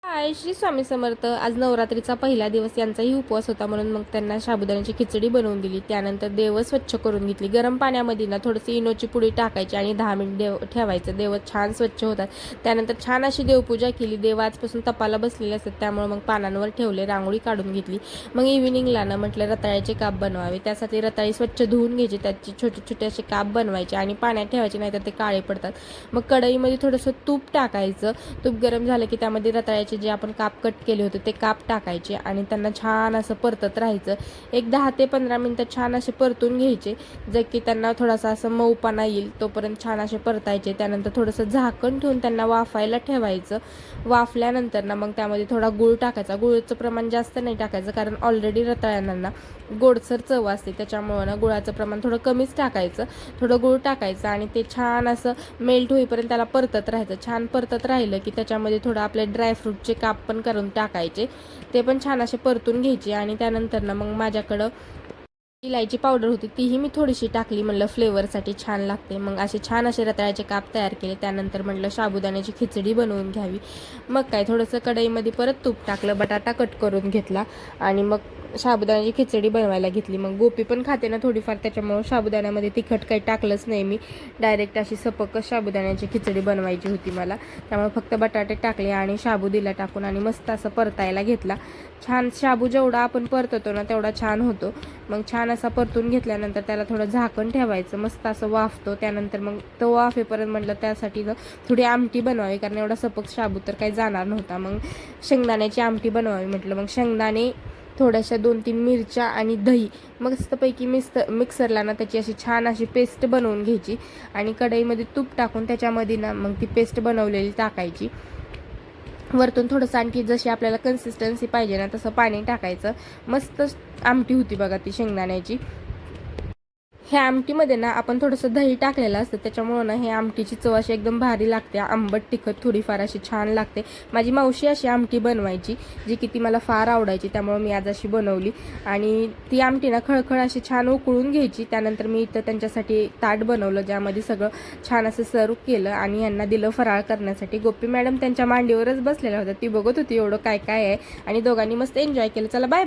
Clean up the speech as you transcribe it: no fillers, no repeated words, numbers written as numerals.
हाय, श्री स्वामी समर्थ. आज नवरात्रीचा पहिला दिवस, यांचाही उपवास होता, म्हणून मग त्यांना साबुदाण्याची खिचडी बनवून दिली. त्यानंतर देव स्वच्छ करून घेतली. गरम पाण्यामध्ये ना थोडीशी इनोची पुडी टाकायची आणि 10 मिनिट देव ठेवायचं. देव छान स्वच्छ होतात. त्यानंतर छान अशी देवपूजा केली. देव आजपासून तपाला बसलेले असतात, त्यामुळे मग पानांवर ठेवले, रांगोळी काढून घेतली. मग इव्हिनिंगला ना म्हटलं रताळ्याचे काप बनवावे. त्यासाठी रताळी स्वच्छ धुवून घ्यायची, त्याची छोटे छोटे असे काप बनवायचे आणि पाण्यात ठेवायचे, नाहीतर ते काळे पडतात. मग कढईमध्ये थोडंसं तूप टाकायचं. तूप गरम झालं की त्यामध्ये रताळ्याचे जे आपण काप कट केले होते ते काप टाकायचे आणि त्यांना छान असं परतत राहायचं. एक 10 ते 15 मिनिटं छान असे परतून घ्यायचे, जे की त्यांना थोडासा असं मऊपणा येईल तोपर्यंत छान असे परतायचे. त्यानंतर थोडंसं झाकण ठेवून त्यांना वाफायला ठेवायचं. वाफल्यानंतर ना मग त्यामध्ये थोडा गूळ टाकायचा. गुळाचं प्रमाण जास्त नाही टाकायचं, कारण ऑलरेडी रताळ्यांना गोडसर चव असते, त्याच्यामुळं ना गुळाचं प्रमाण थोडं कमीच टाकायचं. थोडं गूळ टाकायचं आणि ते छान असं मेल्ट होईपर्यंत त्याला परतत राहायचं. छान परतत राहिलं की त्याच्यामध्ये थोडं आपले ड्रायफ्रूटचे काप पण करून टाकायचे, ते पण छान असे परतून घ्यायचे. आणि त्यानंतर ना मग माझ्याकडं इलायची पावडर होती, तीही मी थोडीशी टाकली, म्हणलं फ्लेवरसाठी छान लागते. मग छान असे रताळ्याचे काप तयार केले. त्यानंतर म्हटलं साबुदाण्याची खिचडी बनवून घ्यावी. मग काय थोडंसं कढईमध्ये परत तूप टाकलं, बटाटा कट करून घेतला आणि मग साबुदाण्याची खिचडी बनवायला घेतली. मग गोपी पण खाते ना थोडीफार, त्याच्यामुळं साबुदाण्यामध्ये तिखट काही टाकलंच नाही मी. डायरेक्ट अशी सपकच साबुदाण्याची खिचडी बनवायची होती मला, त्यामुळे फक्त बटाटे टाकले आणि शाबू दिला टाकून आणि मस्त असं परतायला घेतला. छान शाबू जेवढा आपण परततो ना तेवढा छान होतो. मग छान असा परतून घेतल्यानंतर त्याला थोडं झाकण ठेवायचं, मस्त असं वाफतो. त्यानंतर मग तो वाफेपर्यंत म्हटलं त्यासाठी थोडी आमटी बनवावी, कारण एवढा सपक शाबू तर काही जाणार नव्हता. मग शेंगदाण्याची आमटी बनवावी म्हटलं. मग शेंगदाणे, थोड्याशा 2-3 मिरच्या आणि दही मस्तपैकी मिक्सरला ना त्याची अशी छान अशी पेस्ट बनवून घ्यायची आणि कढईमध्ये तूप टाकून त्याच्यामध्ये ना मग ती पेस्ट बनवलेली टाकायची. वरतून थोडंसं आणखी जशी आपल्याला कन्सिस्टन्सी पाहिजे ना तसं पाणी टाकायचं. मस्त आमटी होती बघा ती शेंगदाण्याची. ह्या आमटीमध्ये ना आपण थोडंसं दही टाकलेलं असतं, त्याच्यामुळं ना हे आमटीची चव अशी एकदम भारी लागते. आंबट तिखट थोडीफार अशी छान लागते. माझी मावशी अशी आमटी बनवायची, जी की ती मला फार आवडायची, त्यामुळं मी आज अशी बनवली. आणि ती आमटी ना खळखळ अशी छान उकळून घ्यायची. त्यानंतर मी इथं त्यांच्यासाठी ताट बनवलं, ज्यामध्ये सगळं छान असं सर्व केलं आणि यांना दिलं फराळ करण्यासाठी. गोपी मॅडम त्यांच्या मांडीवरच बसलेल्या होत्या, ती बघत होती एवढं काय काय आहे आणि दोघांनी मस्त एन्जॉय केलं. चला बाय.